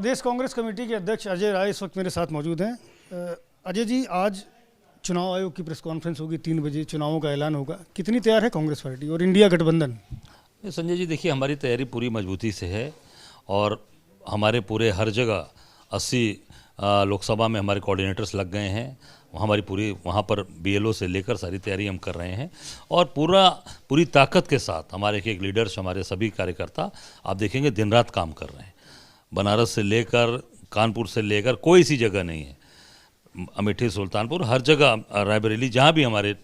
प्रदेश Congress committee के अध्यक्ष अजय राय इस वक्त मेरे साथ मौजूद हैं। अजय जी, आज चुनाव आयोग की प्रेस कॉन्फ्रेंस होगी, 3 बजे चुनावों का ऐलान होगा। कितनी तैयार है कांग्रेस पार्टी और इंडिया गठबंधन? संजय जी, देखिए, हमारी तैयारी पूरी मजबूती से है और हमारे पूरे हर जगह 80 लोकसभा में हमारे कोऑर्डिनेटर्स लग गए हैं। हमारी पूरी वहाँ पर बीएलओ से लेकर सारी तैयारी हम कर रहे हैं और पूरी ताकत के साथ हमारे एक लीडर्स, हमारे सभी कार्यकर्ता आप देखेंगे दिन रात काम कर रहे हैं। बनारस से लेकर कानपुर से लेकर कोई सी जगह नहीं है, अमेठी, सुल्तानपुर, हर जगह, रायबरेली, जहाँ भी हमारे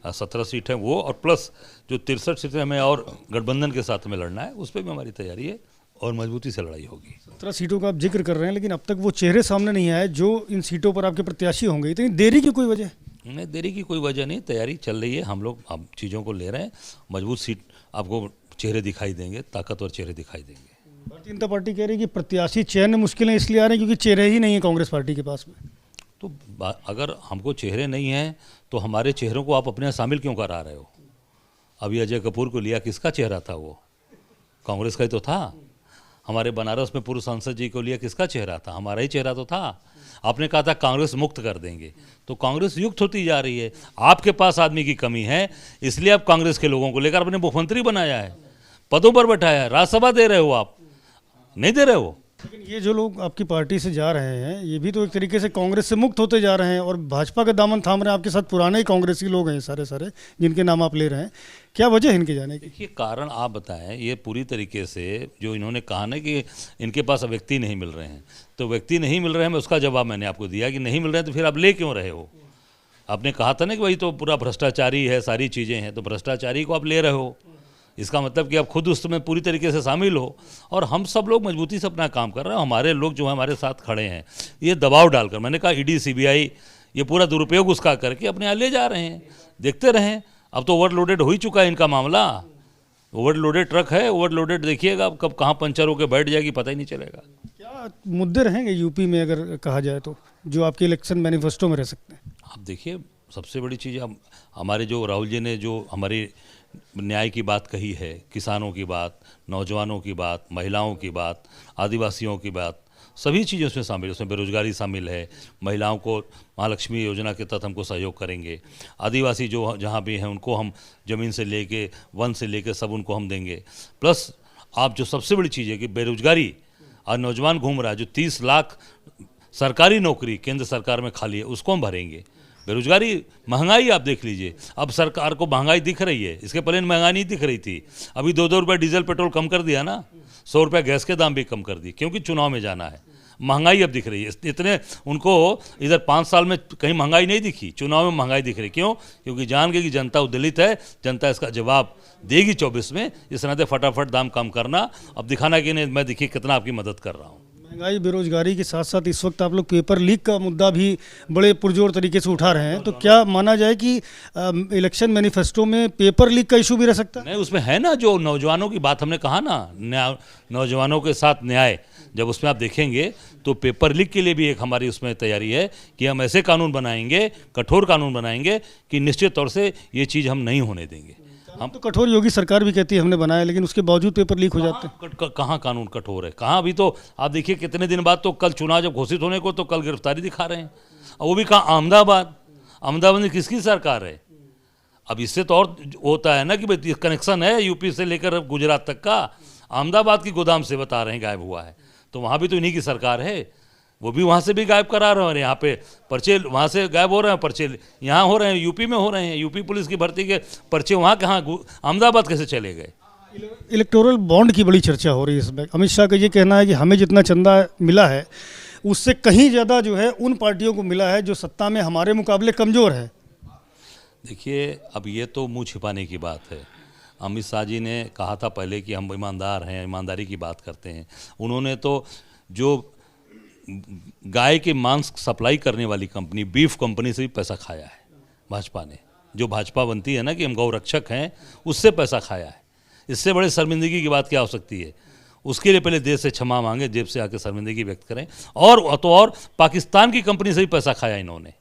17 सीट हैं वो, और प्लस जो 63 सीटें हमें और गठबंधन के साथ में लड़ना है, उस पर भी हमारी तैयारी है और मजबूती से लड़ाई होगी। 17 सीटों का आप जिक्र कर रहे हैं, लेकिन अब तक वो चेहरे सामने नहीं आए जो इन सीटों पर आपके प्रत्याशी होंगे। इतनी देरी की कोई वजह? नहीं, देरी की कोई वजह नहीं, तैयारी चल रही है। हम लोग अब चीज़ों को ले रहे हैं। मजबूत सीट आपको चेहरे दिखाई देंगे, ताकतवर चेहरे दिखाई देंगे। भारतीय जनता पार्टी कह रही है कि प्रत्याशी चयन में मुश्किलें इसलिए आ रही हैं क्योंकि चेहरे ही नहीं है कांग्रेस पार्टी के पास में। तो अगर हमको चेहरे नहीं हैं तो हमारे चेहरों को आप अपने यहाँ शामिल क्यों करा रहे हो? अभी अजय कपूर को लिया, किसका चेहरा था वो? कांग्रेस का ही तो था। हमारे बनारस में पूर्व सांसद जी को लिया, किसका चेहरा था? हमारा ही चेहरा तो था। आपने कहा था कांग्रेस मुक्त कर देंगे, तो कांग्रेस युक्त होती जा रही है। आपके पास आदमी की कमी है, इसलिए आप कांग्रेस के लोगों को लेकर अपने मुख्यमंत्री बनाया है, पदों पर बैठाया है। राज्यसभा दे रहे हो, आप नहीं दे रहे हो। लेकिन ये जो लोग आपकी पार्टी से जा रहे हैं, ये भी तो एक तरीके से कांग्रेस से मुक्त होते जा रहे हैं और भाजपा का दामन थाम रहे हैं। आपके साथ पुराने ही कांग्रेसी लोग हैं सारे जिनके नाम आप ले रहे हैं। क्या वजह है इनके जाने की? देखिए, कारण आप बताएं। ये पूरी तरीके से जो इन्होंने कहा ना कि इनके पास व्यक्ति नहीं मिल रहे हैं, तो व्यक्ति नहीं मिल रहे हैं, मैं उसका जवाब मैंने आपको दिया कि नहीं मिल रहे हैं, तो फिर आप ले क्यों रहे हो? आपने कहा था ना कि भाई तो पूरा भ्रष्टाचारी है, सारी चीज़ें हैं, तो भ्रष्टाचारी को आप ले रहे हो, इसका मतलब कि आप खुद उसमें पूरी तरीके से शामिल हो। और हम सब लोग मजबूती से अपना काम कर रहे हैं। हमारे लोग जो हैं हमारे साथ खड़े हैं, ये दबाव डालकर, मैंने कहा ईडी, सीबीआई, ये पूरा दुरुपयोग उसका करके अपने यहाँ ले जा रहे हैं। देखते रहें, अब तो ओवरलोडेड हो ही चुका है इनका मामला। ओवरलोडेड ट्रक है, ओवरलोडेड, देखिएगा कब कहाँ पंचर होकर बैठ जाएगी पता ही नहीं चलेगा। क्या मुद्दे रहेंगे यूपी में अगर कहा जाए तो, जो आपके इलेक्शन मैनिफेस्टो में रह सकते हैं? आप देखिए, सबसे बड़ी चीज़ हमारे जो राहुल जी ने जो हमारी न्याय की बात कही है, किसानों की बात, नौजवानों की बात, महिलाओं की बात, आदिवासियों की बात, सभी चीज़ें उसमें शामिल है। उसमें बेरोजगारी शामिल है। महिलाओं को महालक्ष्मी योजना के तहत हमको सहयोग करेंगे। आदिवासी जो जहाँ भी हैं उनको हम ज़मीन से लेके, वन से लेके सब उनको हम देंगे। प्लस आप जो सबसे बड़ी चीज़ है कि बेरोजगारी, आज नौजवान घूम रहा है, जो 30 लाख सरकारी नौकरी केंद्र सरकार में खाली है, उसको हम भरेंगे। बेरोजगारी, महंगाई आप देख लीजिए, अब सरकार को महंगाई दिख रही है, इसके पहले महंगाई नहीं दिख रही थी। अभी 2-2 रुपये डीजल पेट्रोल कम कर दिया ना, 100 रुपये गैस के दाम भी कम कर दिए, क्योंकि चुनाव में जाना है। महंगाई अब दिख रही है। इतने उनको इधर 5 साल में कहीं महंगाई नहीं दिखी, चुनाव में महंगाई दिख रही। क्यों? क्योंकि जान गई कि जनता उद्दलित है, जनता इसका जवाब देगी 24 में। इस नाते फटाफट दाम कम करना, अब दिखाना कि नहीं मैं देखिए कितना आपकी मदद कर रहा हूँ। महंगाई, बेरोजगारी के साथ साथ इस वक्त आप लोग पेपर लीक का मुद्दा भी बड़े पुरजोर तरीके से उठा रहे हैं, तो क्या माना जाए कि इलेक्शन मैनिफेस्टो में पेपर लीक का इशू भी रह सकता है? नहीं, उसमें है ना, जो नौजवानों की बात हमने कहा ना, नौजवानों के साथ न्याय, जब उसमें आप देखेंगे तो पेपर लीक के लिए भी एक हमारी उसमें तैयारी है कि हम ऐसे कानून बनाएंगे, कठोर कानून बनाएंगे कि निश्चित तौर से ये चीज़ हम नहीं होने देंगे। हम तो कठोर, योगी सरकार भी कहती है हमने बनाया, लेकिन उसके बावजूद पेपर लीक हो जाते हैं। कहाँ कानून कठोर है? कहाँ? अभी तो आप देखिए कितने दिन बाद, तो कल चुनाव जब घोषित होने को, तो कल गिरफ्तारी दिखा रहे हैं, और वो भी कहाँ? अहमदाबाद में किसकी सरकार है? अब इससे तो और होता है ना कि भाई कनेक्शन है यूपी से लेकर गुजरात तक का। अहमदाबाद की गोदाम से बता रहे हैं गायब हुआ है, तो वहाँ भी तो इन्हीं की सरकार है। वो भी वहाँ से भी गायब करा रहे हैं। यहाँ पे पर्चे वहाँ से गायब हो रहे हैं, पर्चे यहाँ हो रहे हैं, यूपी में हो रहे हैं। यूपी पुलिस की भर्ती के पर्चे वहाँ कहाँ, अहमदाबाद कैसे चले गए? इलेक्टोरल बॉन्ड की बड़ी चर्चा हो रही है इसमें। अमित शाह का ये कहना है कि हमें जितना चंदा मिला है उससे कहीं ज़्यादा जो है उन पार्टियों को मिला है जो सत्ता में हमारे मुकाबले कमज़ोर है। देखिए, अब ये तो मुँह छिपाने की बात है। अमित शाह जी ने कहा था पहले कि हम ईमानदार हैं, ईमानदारी की बात करते हैं। उन्होंने तो जो गाय के मांस सप्लाई करने वाली कंपनी, बीफ कंपनी से भी पैसा खाया है भाजपा ने। जो भाजपा बनती है ना कि हम गौ रक्षक हैं, उससे पैसा खाया है। इससे बड़े शर्मिंदगी की बात क्या हो सकती है? उसके लिए पहले देश से क्षमा मांगे, जेब से आके शर्मिंदगी व्यक्त करें। और पाकिस्तान की कंपनी से भी पैसा खाया इन्होंने,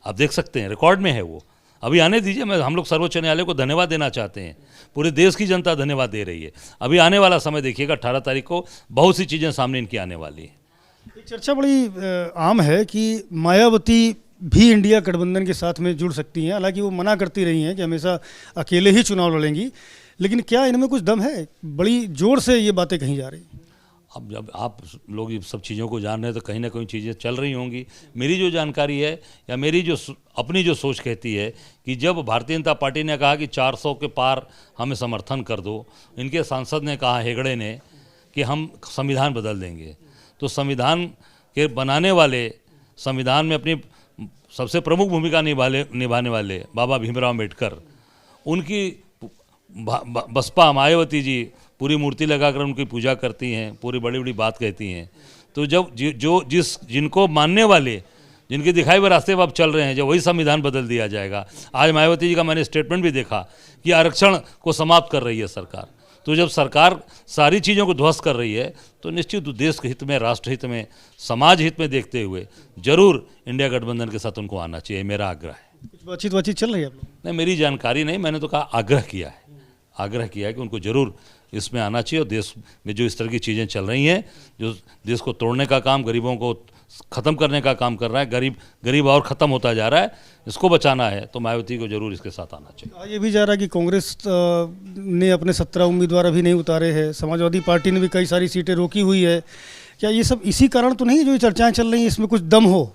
आप देख सकते हैं, रिकॉर्ड में है वो। अभी आने दीजिए, हम लोग सर्वोच्च न्यायालय को धन्यवाद देना चाहते हैं। पूरे देश की जनता धन्यवाद दे रही है। अभी आने वाला समय देखिएगा, 18 तारीख को बहुत सी चीज़ें सामने इनकी आने वाली हैं। चर्चा बड़ी आम है कि मायावती भी इंडिया गठबंधन के साथ में जुड़ सकती हैं, हालांकि वो मना करती रही हैं कि हमेशा अकेले ही चुनाव लड़ेंगी, लेकिन क्या इनमें कुछ दम है? बड़ी जोर से ये बातें कही जा रही हैं। अब जब आप लोग ये सब चीज़ों को जान रहे हैं तो कहीं ना कहीं चीज़ें चल रही होंगी। मेरी जो जानकारी है या मेरी जो अपनी जो सोच कहती है कि जब भारतीय जनता पार्टी ने कहा कि 400 के पार हमें समर्थन कर दो, इनके सांसद ने कहा, हेगड़े ने, कि हम संविधान बदल देंगे, तो संविधान के बनाने वाले, संविधान में अपनी सबसे प्रमुख भूमिका निभाने वाले बाबा भीमराव अम्बेडकर, उनकी बसपा मायावती जी पूरी मूर्ति लगाकर उनकी पूजा करती हैं, पूरी बड़ी बड़ी बात कहती हैं। तो जब जिनको मानने वाले, जिनके दिखाए हुए रास्ते पर अब चल रहे हैं, जब वही संविधान बदल दिया जाएगा। आज मायावती जी का मैंने स्टेटमेंट भी देखा कि आरक्षण को समाप्त कर रही है सरकार। तो जब सरकार सारी चीज़ों को ध्वस्त कर रही है तो निश्चित देश के हित में, राष्ट्र हित में, समाज हित में देखते हुए जरूर इंडिया गठबंधन के साथ उनको आना चाहिए, मेरा आग्रह है। कुछ बातचीत चल रही है आप लोग? नहीं, मेरी जानकारी नहीं, मैंने तो कहा आग्रह किया है कि उनको जरूर इसमें आना चाहिए। और देश में जो इस तरह की चीज़ें चल रही हैं, जो देश को तोड़ने का काम, गरीबों को ख़त्म करने का काम कर रहा है, गरीब और ख़त्म होता जा रहा है, इसको बचाना है तो मायावती को जरूर इसके साथ आना चाहिए। ये भी जा रहा है कि कांग्रेस ने अपने 17 उम्मीदवार अभी नहीं उतारे हैं, समाजवादी पार्टी ने भी कई सारी सीटें रोकी हुई है। क्या ये सब इसी कारण तो नहीं जो ये चर्चाएं चल रही हैं, इसमें कुछ दम हो?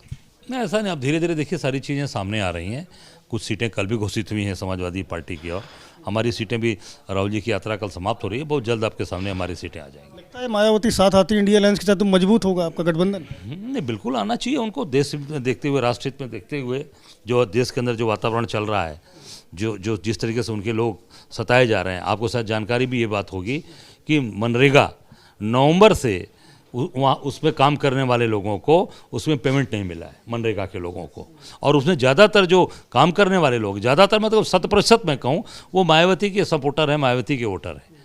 नहीं, ऐसा नहीं। अब धीरे धीरे देखिए सारी चीज़ें सामने आ रही हैं। कुछ सीटें कल भी घोषित हुई हैं समाजवादी पार्टी की, और हमारी सीटें भी, राहुल जी की यात्रा कल समाप्त हो रही है, बहुत जल्द आपके सामने हमारी सीटें आ जाएंगी। लगता है मायावती साथ आती इंडिया अलायंस के साथ तो मजबूत होगा आपका गठबंधन? नहीं, बिल्कुल आना चाहिए उनको। देश में देखते हुए, राष्ट्र हित में देखते हुए, जो देश के अंदर जो वातावरण चल रहा है, जो जिस तरीके से उनके लोग सताए जा रहे हैं, आपको शायद जानकारी भी ये बात होगी कि मनरेगा नवंबर से वहाँ उसमें काम करने वाले लोगों को उसमें पेमेंट नहीं मिला है, मनरेगा के लोगों को। और उसमें ज़्यादातर जो काम करने वाले लोग, ज़्यादातर मतलब 100% मैं कहूँ, वो मायावती के सपोर्टर हैं, मायावती के वोटर हैं।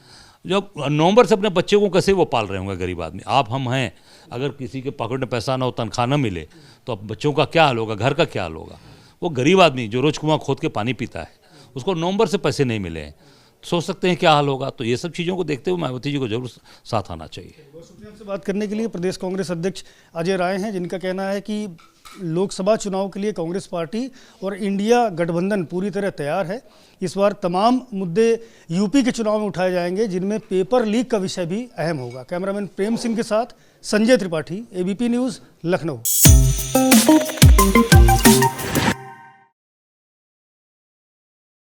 जब नवंबर से अपने बच्चे को कैसे वो पाल रहे होंगे गरीब आदमी। आप हम हैं, अगर किसी के पॉकेट में पैसा ना हो, तनख्वाह न मिले, तो अब बच्चों का क्या हाल होगा, घर का क्या हाल होगा। वो गरीब आदमी जो रोज़ कुआं खोद के पानी पीता है, उसको नवंबर से पैसे नहीं मिले हैं, सोच सकते हैं क्या हाल होगा। तो ये सब चीज़ों को देखते हुए मायावती जी को जरूर साथ आना चाहिए। बहुत शुक्रिया आपसे बात करने के लिए। प्रदेश कांग्रेस अध्यक्ष अजय राय हैं, जिनका कहना है कि लोकसभा चुनाव के लिए कांग्रेस पार्टी और इंडिया गठबंधन पूरी तरह तैयार है। इस बार तमाम मुद्दे यूपी के चुनाव में उठाए जाएंगे, जिनमें पेपर लीक का विषय भी अहम होगा। कैमरामैन प्रेम सिंह के साथ संजय त्रिपाठी, एबीपी न्यूज़, लखनऊ।